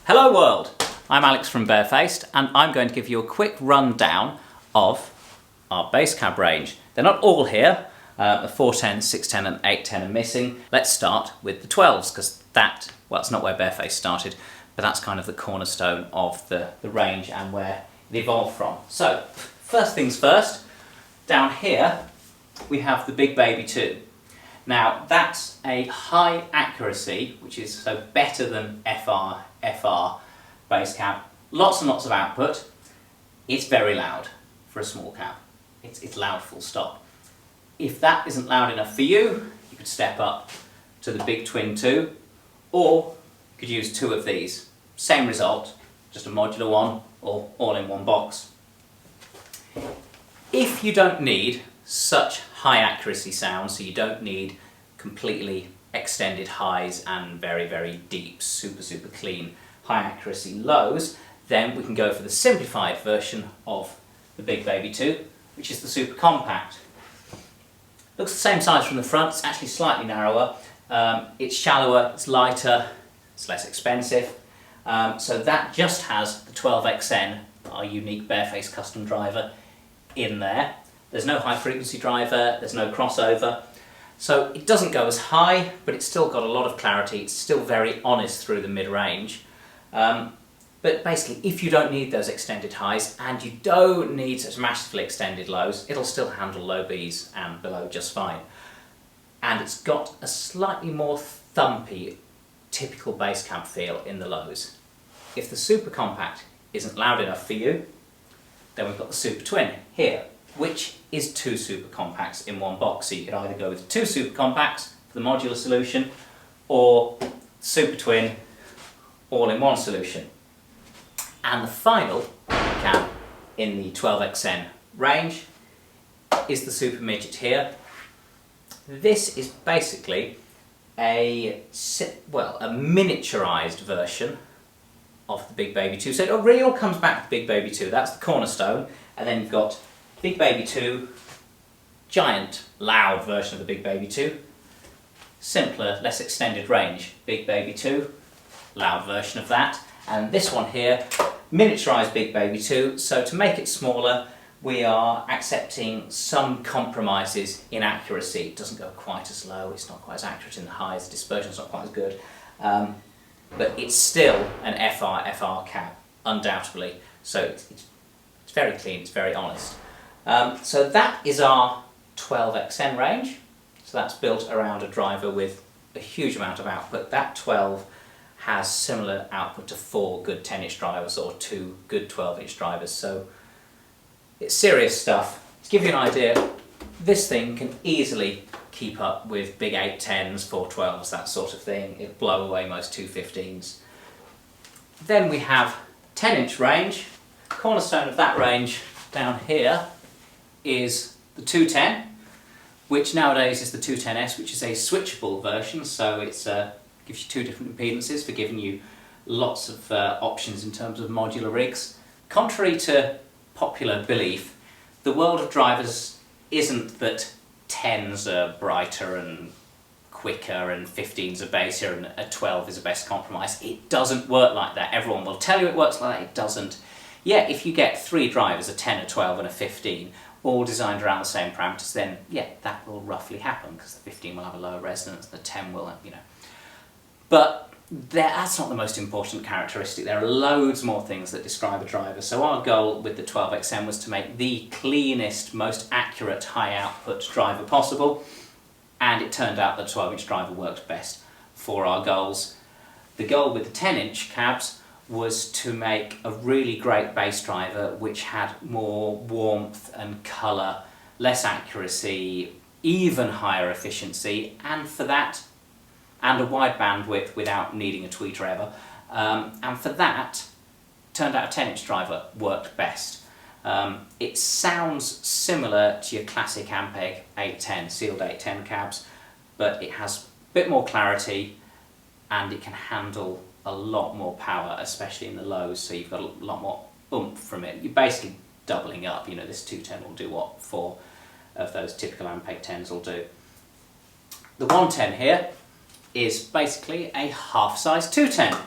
Hello world, I'm Alex from Barefaced and I'm going to give you a quick rundown of our bass cab range. They're not all here, the 410, 610 and 810 are missing. Let's start with the 12s because that, well, it's not where Barefaced started, but that's kind of the cornerstone of the range and where it evolved from. So, first things first, down here we have the Big Baby 2. Now that's a high accuracy, which is so better than FRFR bass cab. Lots and lots of output. It's very loud for a small cab. It's loud full stop. If that isn't loud enough for you, you could step up to the Big Twin 2, or you could use two of these. Same result, just a modular one, or all in one box. If you don't need such high accuracy sound, so you don't need completely extended highs and very, very deep, super clean high accuracy lows, then we can go for the simplified version of the Big Baby 2, which is the Super Compact. Looks the same size from the front, it's actually slightly narrower, it's shallower, it's lighter, it's less expensive, so that just has the 12XN, our unique Barefaced custom driver, in there. There's no high frequency driver, there's no crossover, so it doesn't go as high, but it's still got a lot of clarity, it's still very honest through the mid-range. But basically, if you don't need those extended highs, and you don't need such massively extended lows, it'll still handle low Bs and below just fine. And it's got a slightly more thumpy, typical bass cab feel in the lows. If the Super Compact isn't loud enough for you, then we've got the Super Twin here, which is two Super Compacts in one box. So you could either go with two Super Compacts for the modular solution, or Super Twin all-in-one solution. And the final cab in the 12XN range is the Super Midget here. This is basically a miniaturized version of the Big Baby 2. So it really all comes back to Big Baby 2. That's the cornerstone. And then you've got Big Baby 2, giant, loud version of the Big Baby 2. Simpler, less extended range, Big Baby 2, loud version of that. And this one here, miniaturized Big Baby 2. So to make it smaller, we are accepting some compromises in accuracy. It doesn't go quite as low, it's not quite as accurate in the highs, the dispersion's not quite as good. But it's still an FRFR cab, undoubtedly. So it's very clean, it's very honest. So that is our 12XN range. So that's built around a driver with a huge amount of output. That 12 has similar output to 4 good 10-inch drivers or 2 good 12-inch drivers. So it's serious stuff. To give you an idea, this thing can easily keep up with big 810s, 412s, that sort of thing. It'll blow away most 215s. Then we have 10-inch range. Cornerstone of that range down here is the 210, which nowadays is the 210S, which is a switchable version, so it gives you two different impedances for giving you lots of options in terms of modular rigs. Contrary to popular belief, the world of drivers isn't that 10s are brighter and quicker and 15s are bassier and a 12 is a best compromise. It doesn't work like that. Everyone will tell you it works like that, it doesn't. Yeah, if you get 3 drivers, a 10, a 12 and a 15, all designed around the same parameters, then yeah, that will roughly happen because the 15 will have a lower resonance, the 10 will, you know. But that's not the most important characteristic. There are loads more things that describe a driver. So our goal with the 12XN was to make the cleanest, most accurate high output driver possible, and it turned out that the 12-inch driver worked best for our goals. The goal with the 10-inch cabs was to make a really great bass driver which had more warmth and colour, less accuracy, even higher efficiency, and for that, and a wide bandwidth without needing a tweeter ever, and for that, turned out a 10-inch driver worked best. It sounds similar to your classic Ampeg 810, sealed 810 cabs, but it has a bit more clarity and it can handle a lot more power, especially in the lows, so you've got a lot more oomph from it. You're basically doubling up, you know, this 210 will do what 4 of those typical Ampeg 10s will do. The 110 here is basically a half-size 210.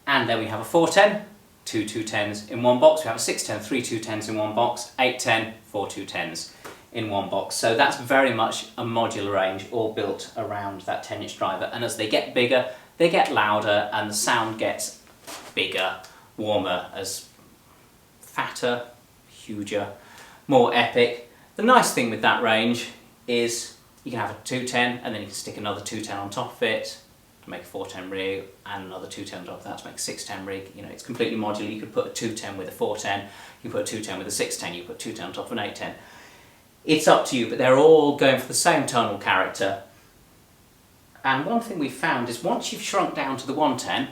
And And then we have a 410, two 210s in one box. We have a 610, three 210s in one box, 810, four 210s in one box. So that's very much a modular range, all built around that 10-inch driver. And as they get bigger, they get louder, and the sound gets bigger, warmer, as fatter, huger, more epic. The nice thing with that range is you can have a 210 and then you can stick another 210 on top of it to make a 410 rig, and another 210 on top of that to make a 610 rig. You know, it's completely modular. You could put a 210 with a 410, you put a 210 with a 610, you put a 210 on top of an 810. It's up to you, but they're all going for the same tonal character. And one thing we've found is once you've shrunk down to the 110,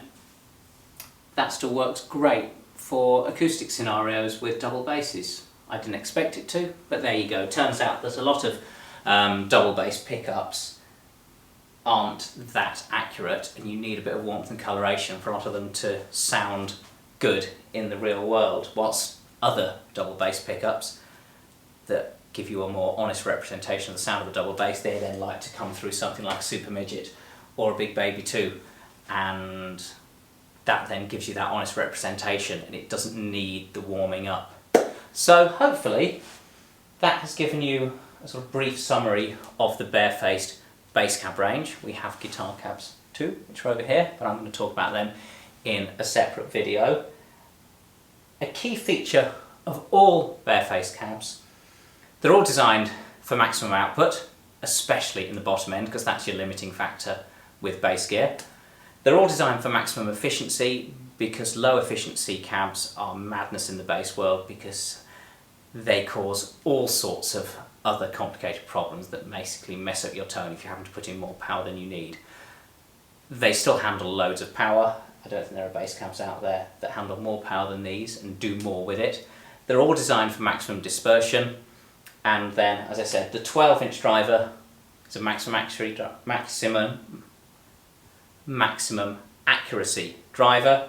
that still works great for acoustic scenarios with double basses. I didn't expect it to, but there you go. Turns out there's a lot of double bass pickups aren't that accurate, and you need a bit of warmth and coloration for a lot of them to sound good in the real world, whilst other double bass pickups that give you a more honest representation of the sound of the double bass, they then like to come through something like a Super Midget or a Big Baby 2, and that then gives you that honest representation and it doesn't need the warming up. So hopefully that has given you a sort of brief summary of the Barefaced bass cab range. We have guitar cabs too, which are over here, but I'm going to talk about them in a separate video. A key feature of all Barefaced cabs, they're all designed for maximum output, especially in the bottom end, because that's your limiting factor with bass gear. They're all designed for maximum efficiency, because low efficiency cabs are madness in the bass world, because they cause all sorts of other complicated problems that basically mess up your tone if you're having to put in more power than you need. They still handle loads of power. I don't think there are bass cabs out there that handle more power than these and do more with it. They're all designed for maximum dispersion. And then, as I said, the 12-inch driver is a maximum accuracy driver.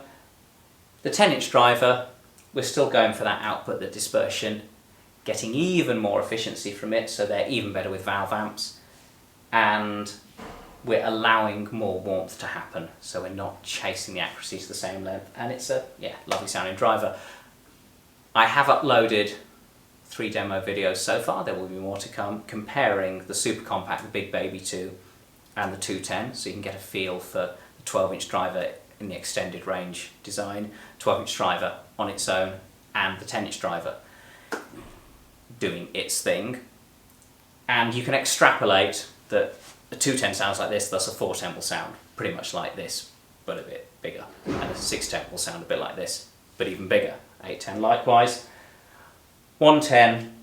The 10-inch driver, we're still going for that output, the dispersion, getting even more efficiency from it, so they're even better with valve amps. And we're allowing more warmth to happen, so we're not chasing the accuracy to the same length. And it's a lovely sounding driver. I have uploaded 3 demo videos so far, there will be more to come, comparing the Super Compact, the Big Baby 2 and the 210, so you can get a feel for the 12-inch driver in the extended range design, 12-inch driver on its own, and the 10-inch driver doing its thing. And you can extrapolate that a 210 sounds like this, thus a 410 will sound pretty much like this, but a bit bigger, and a 610 will sound a bit like this, but even bigger. 810 likewise. 110,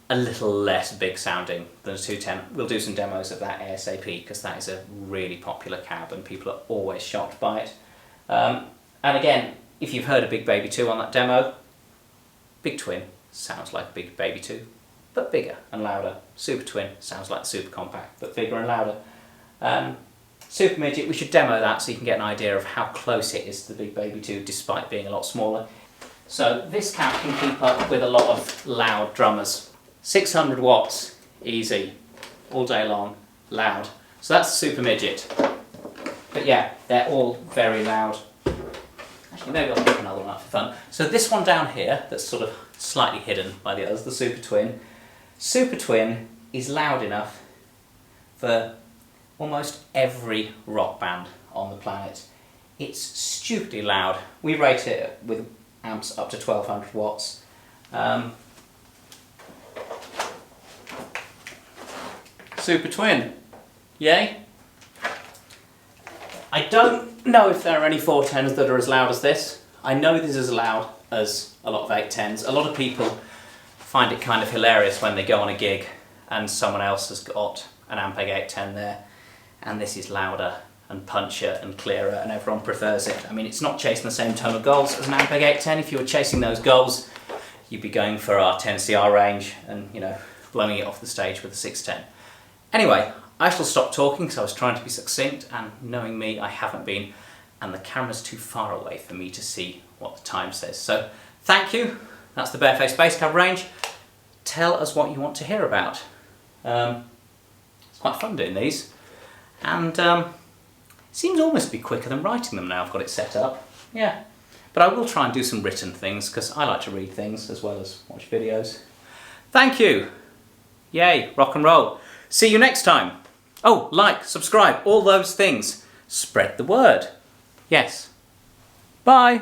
a little less big sounding than a 210. We'll do some demos of that ASAP, because that is a really popular cab and people are always shocked by it. And again, if you've heard a Big Baby 2 on that demo, Big Twin sounds like a Big Baby 2, but bigger and louder. Super Twin sounds like the Super Compact, but bigger and louder. Super Midget, we should demo that so you can get an idea of how close it is to the Big Baby 2, despite being a lot smaller. So this cab can keep up with a lot of loud drummers. 600 watts, easy, all day long, loud. So that's the Super Midget. But yeah, they're all very loud. Actually, maybe I'll pick another one up for fun. So this one down here, that's sort of slightly hidden by the others, the Super Twin. Super Twin is loud enough for almost every rock band on the planet. It's stupidly loud. We rate it with amps up to 1200 watts. Super Twin, yay? I don't know if there are any 410s that are as loud as this. I know this is as loud as a lot of 810s. A lot of people find it kind of hilarious when they go on a gig and someone else has got an Ampeg 810 there, and this is louder and punchier and clearer and everyone prefers it. I mean, it's not chasing the same tonal goals as an Ampeg 810. If you were chasing those goals, you'd be going for our 10CR range and, you know, blowing it off the stage with a 610. Anyway, I shall stop talking because I was trying to be succinct, and knowing me, I haven't been, and the camera's too far away for me to see what the time says. So, thank you. That's the Barefaced bass cab range. Tell us what you want to hear about. It's quite fun doing these. And Seems almost to be quicker than writing them now I've got it set up. Yeah. But I will try and do some written things because I like to read things as well as watch videos. Thank you. Yay, rock and roll. See you next time. Oh, like, subscribe, all those things. Spread the word. Yes. Bye.